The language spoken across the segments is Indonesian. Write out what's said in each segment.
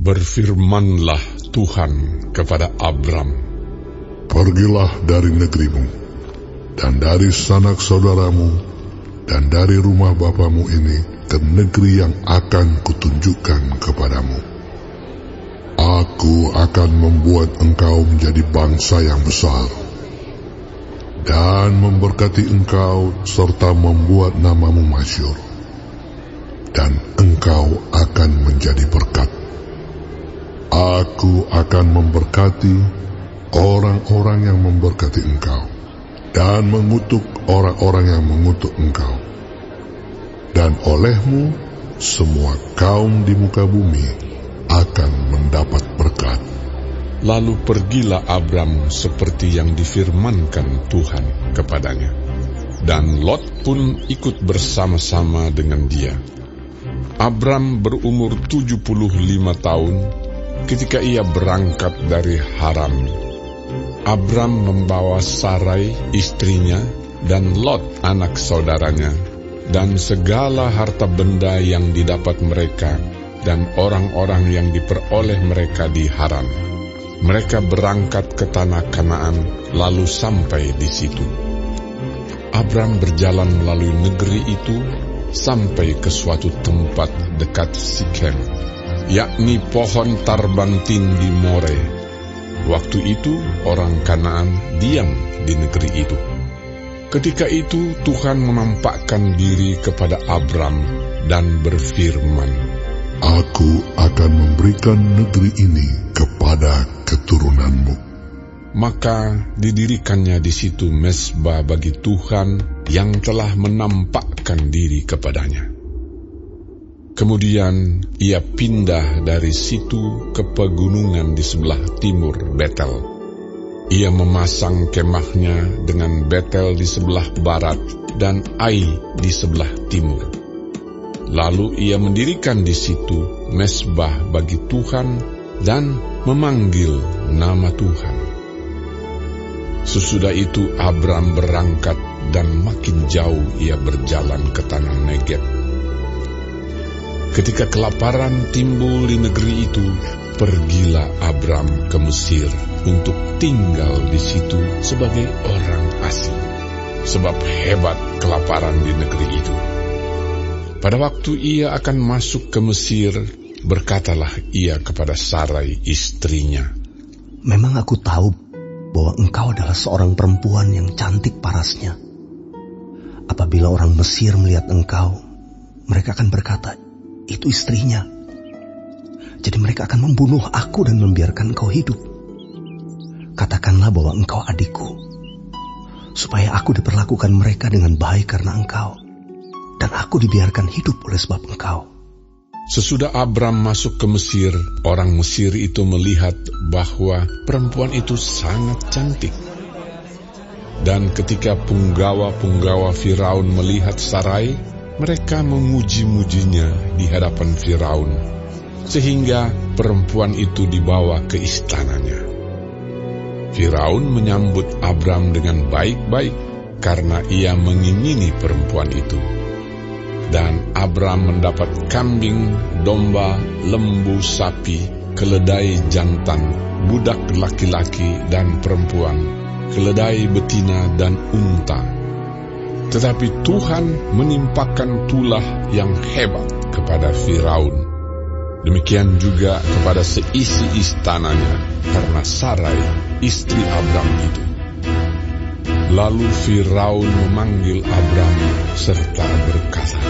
Berfirmanlah Tuhan kepada Abram, "Pergilah dari negerimu, dan dari sanak saudaramu, dan dari rumah bapamu ini ke negeri yang akan kutunjukkan kepadamu. Aku akan membuat engkau menjadi bangsa yang besar, dan memberkati engkau serta membuat namamu masyhur, dan engkau akan menjadi berkat. Aku akan memberkati orang-orang yang memberkati engkau, dan mengutuk orang-orang yang mengutuk engkau. Dan olehmu semua kaum di muka bumi akan mendapat berkat." Lalu pergilah Abram seperti yang difirmankan Tuhan kepadanya, dan Lot pun ikut bersama-sama dengan dia. Abram berumur 75 tahun ketika ia berangkat dari Haran. Abram membawa Sarai istrinya dan Lot anak saudaranya, dan segala harta benda yang didapat mereka dan orang-orang yang diperoleh mereka di Haran. Mereka berangkat ke tanah Kanaan, lalu sampai di situ. Abram berjalan melalui negeri itu sampai ke suatu tempat dekat Sikem, yakni pohon tarbantin di More. Waktu itu orang Kanaan diam di negeri itu. Ketika itu Tuhan menampakkan diri kepada Abram dan berfirman, "Aku akan memberikan negeri ini kepada keturunanmu." Maka didirikannya di situ mezbah bagi Tuhan yang telah menampakkan diri kepadanya. Kemudian ia pindah dari situ ke pegunungan di sebelah timur Betel. Ia memasang kemahnya dengan Betel di sebelah barat dan Ai di sebelah timur. Lalu ia mendirikan di situ mezbah bagi Tuhan dan memanggil nama Tuhan. Sesudah itu Abram berangkat dan makin jauh ia berjalan ke tanah Negeb. Ketika kelaparan timbul di negeri itu, pergilah Abram ke Mesir untuk tinggal di situ sebagai orang asing, sebab hebat kelaparan di negeri itu. Pada waktu ia akan masuk ke Mesir, berkatalah ia kepada Sarai istrinya, "Memang aku tahu bahwa engkau adalah seorang perempuan yang cantik parasnya. Apabila orang Mesir melihat engkau, mereka akan berkata, 'Itu istrinya.' Jadi mereka akan membunuh aku dan membiarkan engkau hidup. Katakanlah bahwa engkau adikku, supaya aku diperlakukan mereka dengan baik karena engkau, dan aku dibiarkan hidup oleh sebab engkau." Sesudah Abram masuk ke Mesir, orang Mesir itu melihat bahwa perempuan itu sangat cantik. Dan ketika punggawa-punggawa Firaun melihat Sarai, mereka memuji-mujinya di hadapan Firaun, sehingga perempuan itu dibawa ke istananya. Firaun menyambut Abram dengan baik-baik karena ia mengingini perempuan itu. Dan Abram mendapat kambing, domba, lembu, sapi, keledai jantan, budak laki-laki dan perempuan, keledai betina dan unta. Tetapi Tuhan menimpakan tulah yang hebat kepada Firaun. Demikian juga kepada seisi istananya karena Sarai, istri Abram itu. Lalu Firaun memanggil Abram serta berkata,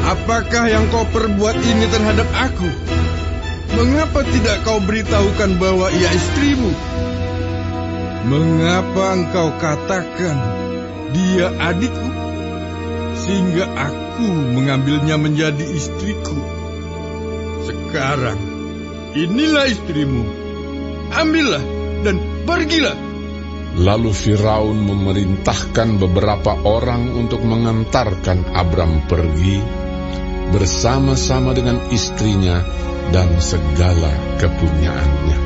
"Apakah yang kau perbuat ini terhadap aku? Mengapa tidak kau beritahukan bahwa ia istrimu? Mengapa engkau katakan dia adikku, sehingga aku mengambilnya menjadi istriku? Sekarang inilah istrimu, ambillah dan pergilah." Lalu Firaun memerintahkan beberapa orang untuk mengantarkan Abram pergi bersama-sama dengan istrinya dan segala kepunyaannya.